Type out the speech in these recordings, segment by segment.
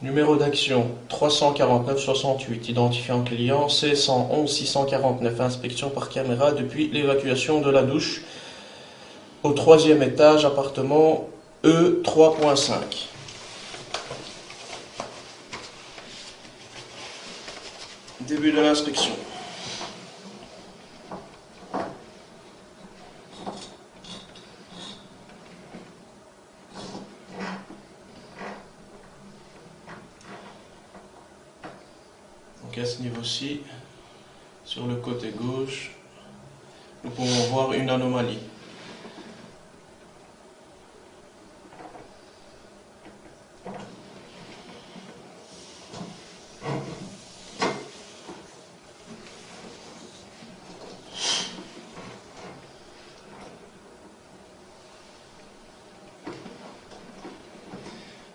Numéro d'action 349-68, identifiant client C111-649, inspection par caméra depuis l'évacuation de la douche au 3e étage, appartement E3.5. Début de l'inspection. Donc à ce niveau-ci, sur le côté gauche, nous pouvons voir une anomalie.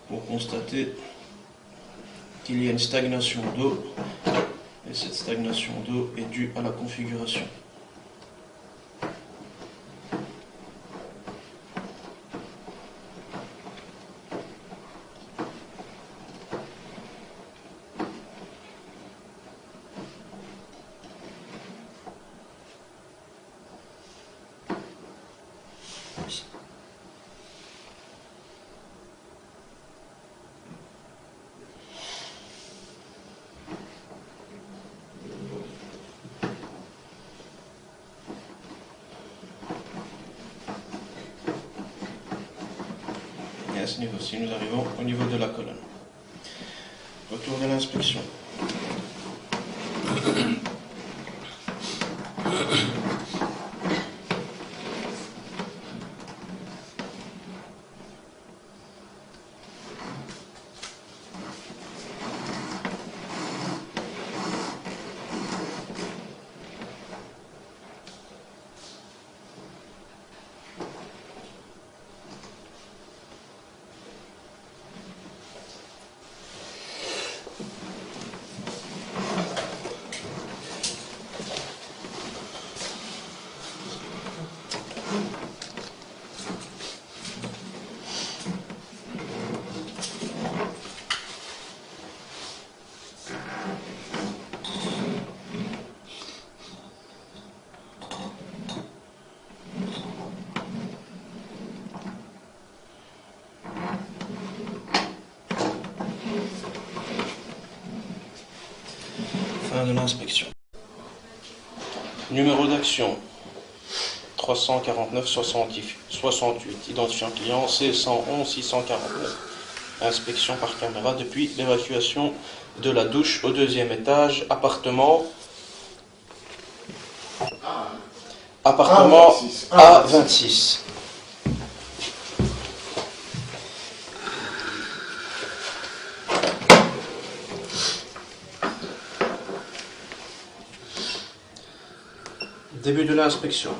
Pour constater qu'il y a une stagnation d'eau, et cette stagnation d'eau est due à la configuration. Et à ce niveau-ci, nous arrivons au niveau de la colonne. Retour de l'inspection. Fin de l'inspection. Numéro d'action 349-68, identifiant client C111-649, inspection par caméra depuis l'évacuation de la douche au 2e étage, appartement A26. Début de l'inspection.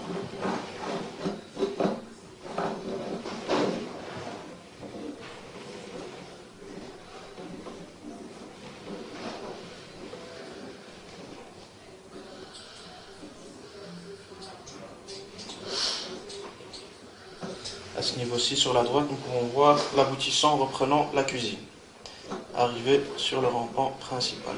À ce niveau-ci, sur la droite, nous pouvons voir l'aboutissant reprenant la cuisine. Arrivé sur le rampant principal.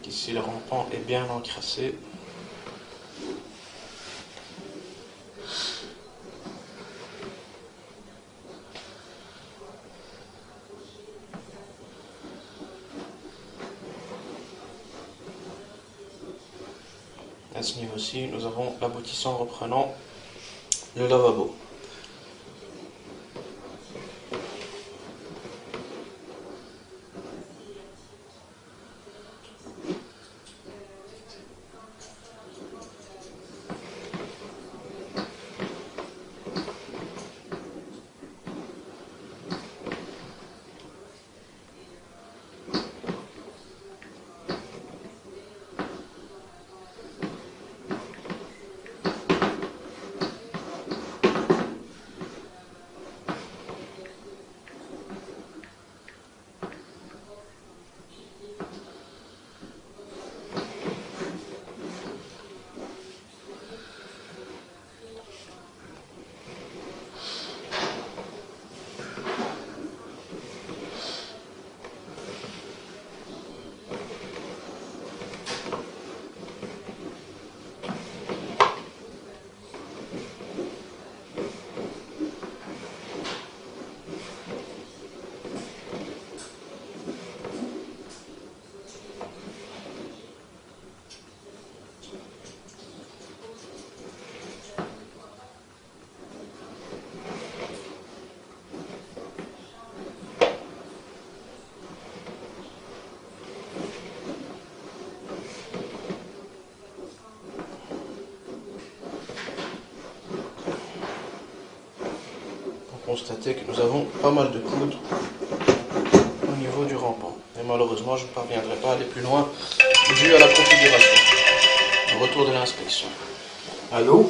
Ici, le rampant est bien encrassé. À ce niveau-ci, nous avons l'aboutissant reprenant le lavabo. constater que nous avons pas mal de coudes au niveau du rampant. Et malheureusement, je ne parviendrai pas à aller plus loin dû à la configuration. Au retour de l'inspection. Allô?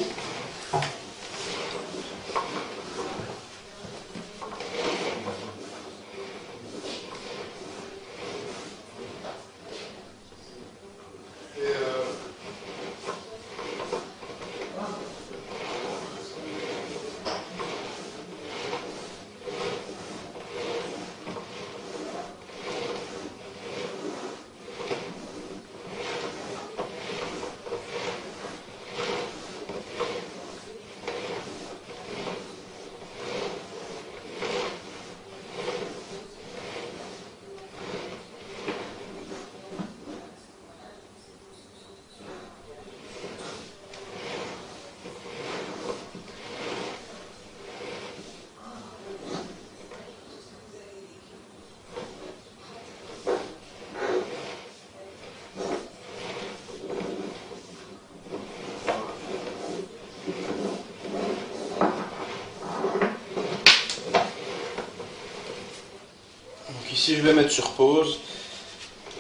Ici, je vais mettre sur pause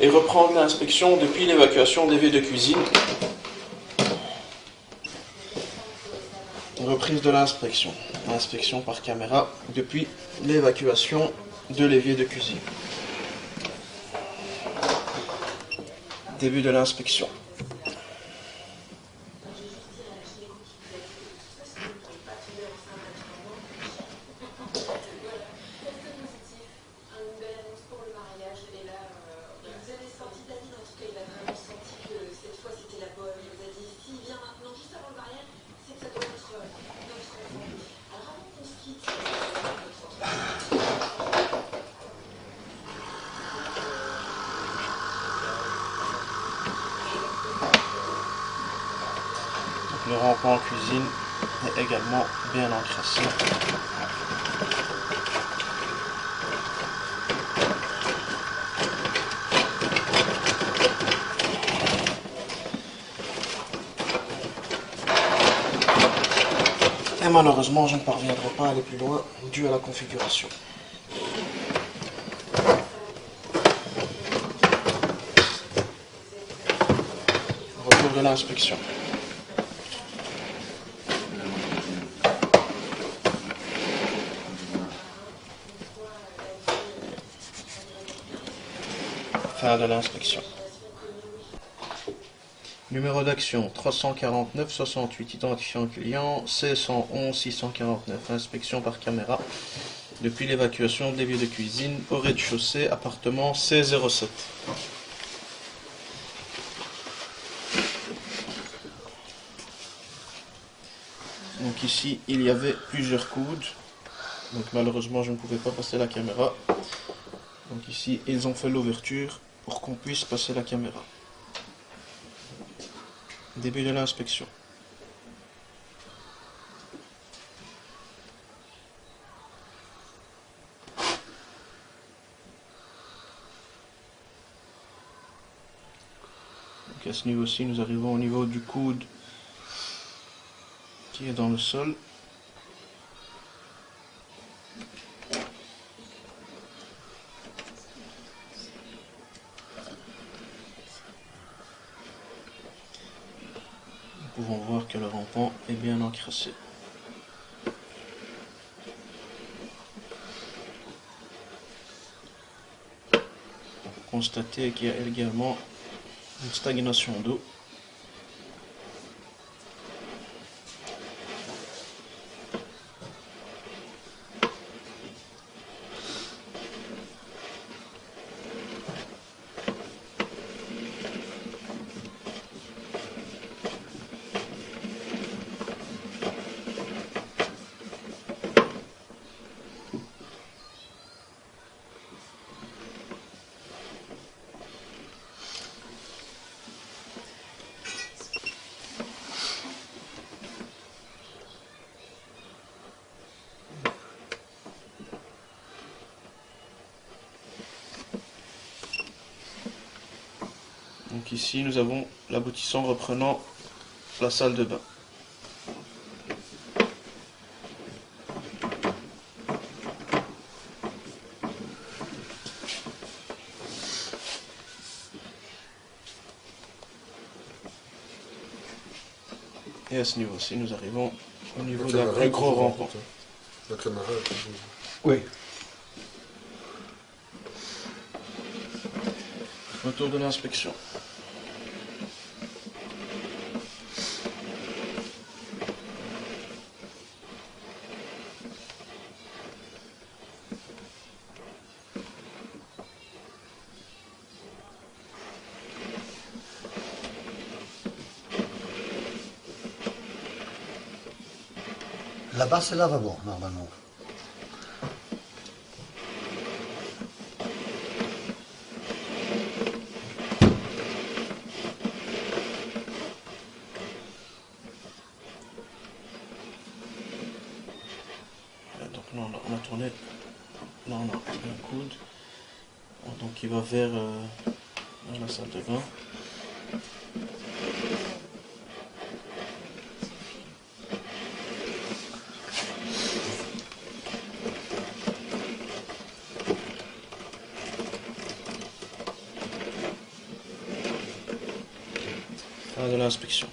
et reprendre l'inspection depuis l'évacuation d'évier de cuisine. Reprise de l'inspection. Inspection par caméra depuis l'évacuation de l'évier de cuisine. Début de l'inspection. Le rampant en cuisine est également bien encrassé. Et malheureusement, je ne parviendrai pas à aller plus loin dû à la configuration. Retour de l'inspection. Fin de l'inspection. Numéro d'action 349 68, identifiant client C111 649, inspection par caméra depuis l'évacuation de l'évier de cuisine au rez-de-chaussée, appartement C07. Donc ici il y avait plusieurs coudes, donc malheureusement je ne pouvais pas passer la caméra. Donc ici ils ont fait l'ouverture pour qu'on puisse passer la caméra. Début de l'inspection. Donc à ce niveau-ci, nous arrivons au niveau du coude qui est dans le sol. Nous pouvons voir que le rampant est bien encrassé. Constater qu'il y a également une stagnation d'eau. Donc ici nous avons l'aboutissant reprenant la salle de bain. Et à ce niveau-ci, nous arrivons au niveau La d'un caméra plus est gros toujours en rampant. route, hein. La caméra est toujours... Oui. Retour de l'inspection. Là-bas, c'est lavabo, normalement. Donc là, on a tourné. Là, on a un coude. Donc il va vers la salle de bain. Fin de l'inspection.